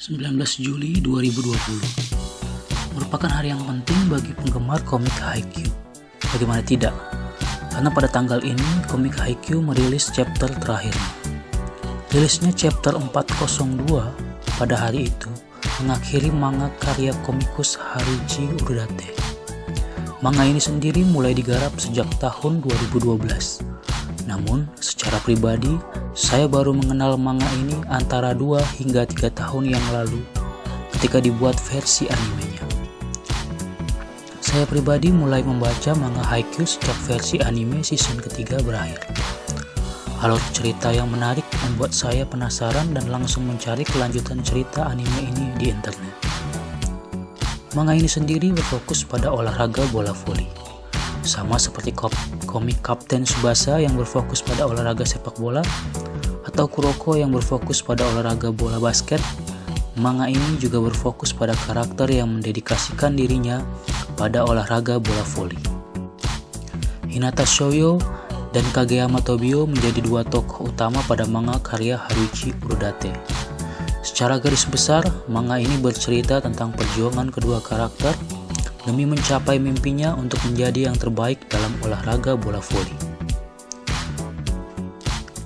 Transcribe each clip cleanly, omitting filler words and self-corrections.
19 Juli 2020 merupakan hari yang penting bagi penggemar komik Haikyuu. Bagaimana tidak? Karena pada tanggal ini komik Haikyuu merilis chapter terakhirnya. Rilisnya chapter 402 pada hari itu mengakhiri manga karya komikus Haruichi Urudate. Manga ini sendiri mulai digarap sejak tahun 2012. Namun, secara pribadi, saya baru mengenal manga ini antara 2 hingga 3 tahun yang lalu ketika dibuat versi animenya. Saya pribadi mulai membaca manga Haikyuu sejak versi anime season ketiga berakhir. Alur cerita yang menarik membuat saya penasaran dan langsung mencari kelanjutan cerita anime ini di internet. Manga ini sendiri berfokus pada olahraga bola voli. Sama seperti komik Kapten Tsubasa yang berfokus pada olahraga sepak bola, atau Kuroko yang berfokus pada olahraga bola basket, manga ini juga berfokus pada karakter yang mendedikasikan dirinya pada olahraga bola voli. Hinata Shoyo dan Kageyama Tobio menjadi 2 tokoh utama pada manga karya Haruichi Urudate. Secara garis besar, manga ini bercerita tentang perjuangan kedua karakter demi mencapai mimpinya untuk menjadi yang terbaik dalam olahraga bola voli.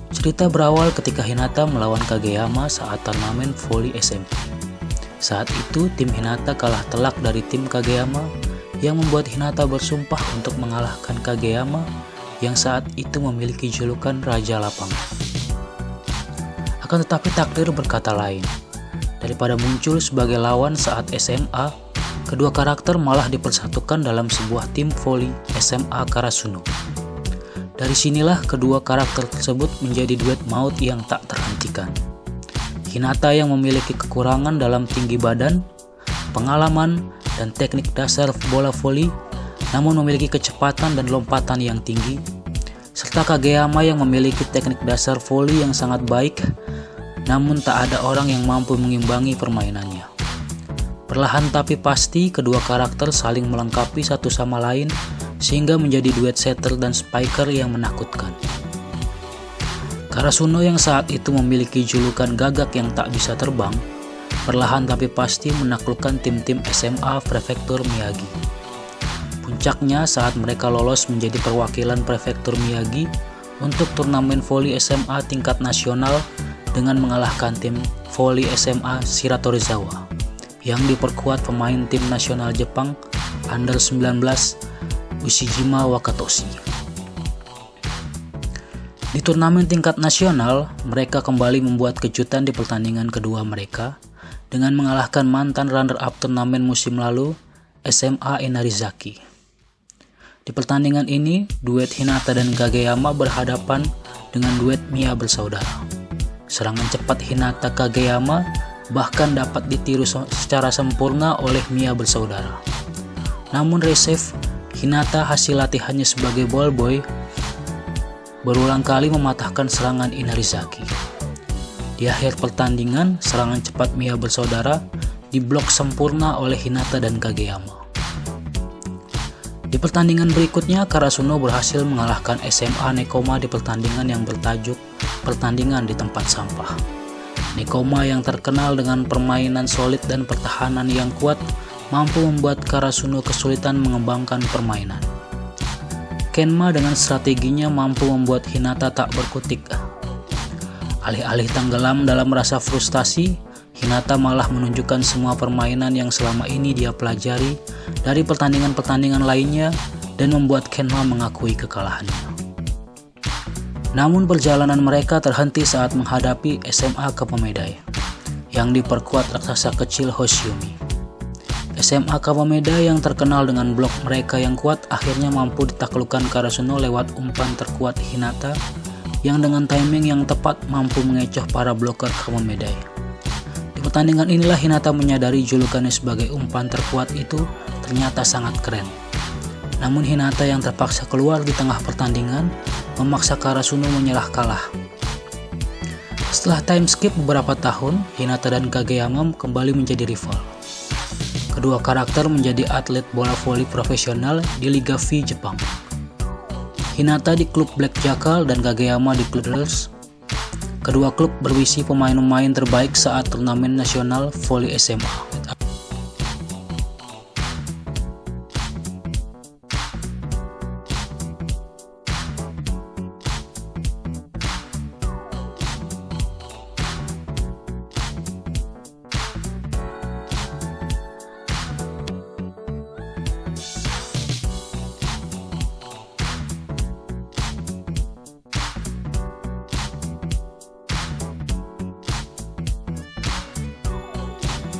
Cerita berawal ketika Hinata melawan Kageyama saat turnamen voli SMP. Saat itu tim Hinata kalah telak dari tim Kageyama yang membuat Hinata bersumpah untuk mengalahkan Kageyama yang saat itu memiliki julukan Raja Lapangan. Akan tetapi takdir berkata lain. Daripada muncul sebagai lawan saat SMA, kedua karakter malah dipersatukan dalam sebuah tim voli SMA Karasuno. Dari sinilah kedua karakter tersebut menjadi duet maut yang tak terhentikan. Hinata yang memiliki kekurangan dalam tinggi badan, pengalaman, dan teknik dasar bola voli, namun memiliki kecepatan dan lompatan yang tinggi, serta Kageyama yang memiliki teknik dasar voli yang sangat baik, namun tak ada orang yang mampu mengimbangi permainannya. Perlahan tapi pasti, kedua karakter saling melengkapi satu sama lain sehingga menjadi duet setter dan spiker yang menakutkan. Karasuno yang saat itu memiliki julukan gagak yang tak bisa terbang, perlahan tapi pasti menaklukkan tim-tim SMA Prefektur Miyagi. Puncaknya saat mereka lolos menjadi perwakilan Prefektur Miyagi untuk turnamen voli SMA tingkat nasional dengan mengalahkan tim voli SMA Shiratorizawa yang diperkuat pemain tim nasional Jepang Under 19 Ushijima Wakatoshi. Di turnamen tingkat nasional, mereka kembali membuat kejutan di pertandingan kedua mereka dengan mengalahkan mantan runner-up turnamen musim lalu SMA Inarizaki. Di pertandingan ini, duet Hinata dan Kageyama berhadapan dengan duet Mia bersaudara. Serangan cepat Hinata Kageyama bahkan dapat ditiru secara sempurna oleh Mia bersaudara. Namun resave Hinata hasil latihannya sebagai ballboy berulang kali mematahkan serangan Inarizaki. Di akhir pertandingan, serangan cepat Mia bersaudara diblok sempurna oleh Hinata dan Kageyama. Di pertandingan berikutnya, Karasuno berhasil mengalahkan SMA Nekoma di pertandingan yang bertajuk Pertandingan di Tempat Sampah. Nekoma yang terkenal dengan permainan solid dan pertahanan yang kuat mampu membuat Karasuno kesulitan mengembangkan permainan. Kenma dengan strateginya mampu membuat Hinata tak berkutik. Alih-alih tenggelam dalam rasa frustasi, Hinata malah menunjukkan semua permainan yang selama ini dia pelajari dari pertandingan-pertandingan lainnya dan membuat Kenma mengakui kekalahannya. Namun perjalanan mereka terhenti saat menghadapi SMA Kapomedai yang diperkuat raksasa kecil Hoshiumi. SMA Kapomedai yang terkenal dengan blok mereka yang kuat akhirnya mampu ditaklukkan Karasuno lewat umpan terkuat Hinata yang dengan timing yang tepat mampu mengecoh para bloker Kapomedai. Di pertandingan inilah Hinata menyadari julukannya sebagai umpan terkuat itu ternyata sangat keren. Namun Hinata yang terpaksa keluar di tengah pertandingan memaksa Karasuno menyerah kalah. Setelah time skip beberapa tahun, Hinata dan Kageyama kembali menjadi rival. Kedua karakter menjadi atlet bola voli profesional di Liga V Jepang. Hinata di klub Black Jackal dan Kageyama di klub Girls. Kedua klub berisi pemain-pemain terbaik saat turnamen nasional voli SMA.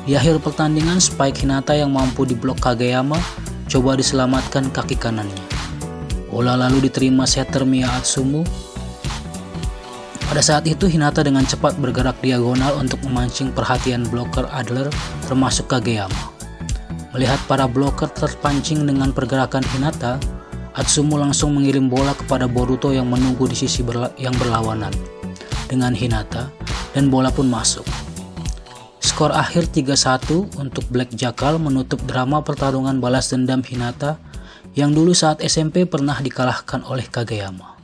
Di akhir pertandingan, Spike Hinata yang mampu diblok Kageyama coba diselamatkan kaki kanannya. Bola lalu diterima setter Mia Atsumu. Pada saat itu Hinata dengan cepat bergerak diagonal untuk memancing perhatian bloker Adler termasuk Kageyama. Melihat para bloker terpancing dengan pergerakan Hinata, Atsumu langsung mengirim bola kepada Boruto yang menunggu di sisi yang berlawanan dengan Hinata dan bola pun masuk. Skor akhir 3-1 untuk Black Jackal menutup drama pertarungan balas dendam Hinata yang dulu saat SMP pernah dikalahkan oleh Kageyama.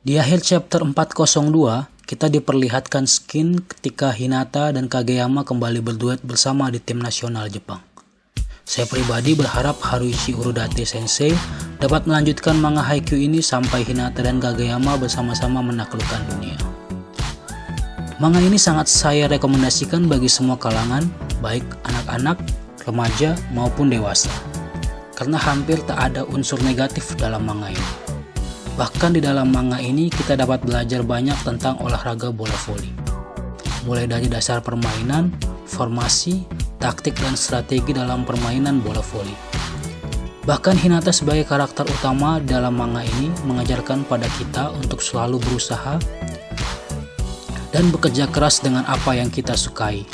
Di akhir chapter 402, kita diperlihatkan skin ketika Hinata dan Kageyama kembali berduet bersama di tim nasional Jepang. Saya pribadi berharap Haruichi Urudate Sensei dapat melanjutkan manga Haikyuu ini sampai Hinata dan Kageyama bersama-sama menaklukkan dunia. Manga ini sangat saya rekomendasikan bagi semua kalangan, baik anak-anak, remaja, maupun dewasa. Karena hampir tak ada unsur negatif dalam manga ini. Bahkan di dalam manga ini kita dapat belajar banyak tentang olahraga bola voli. Mulai dari dasar permainan, formasi, taktik dan strategi dalam permainan bola voli. Bahkan Hinata sebagai karakter utama dalam manga ini mengajarkan pada kita untuk selalu berusaha dan bekerja keras dengan apa yang kita sukai,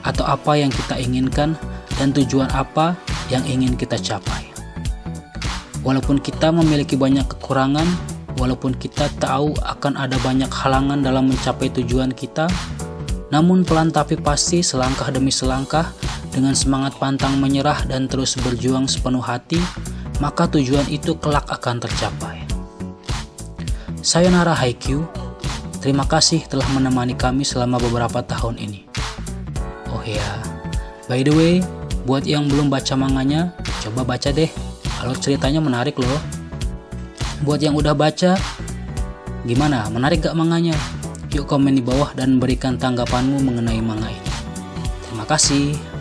atau apa yang kita inginkan, dan tujuan apa yang ingin kita capai. Walaupun kita memiliki banyak kekurangan, walaupun kita tahu akan ada banyak halangan dalam mencapai tujuan kita, namun pelan tapi pasti selangkah demi selangkah, dengan semangat pantang menyerah dan terus berjuang sepenuh hati, maka tujuan itu kelak akan tercapai. Sayonara Haikyuu. Terima kasih telah menemani kami selama beberapa tahun ini. Oh ya, by the way, buat yang belum baca manganya, coba baca deh. Alur ceritanya menarik loh. Buat yang udah baca, gimana? Menarik gak manganya? Yuk komen di bawah dan berikan tanggapanmu mengenai manga ini. Terima kasih.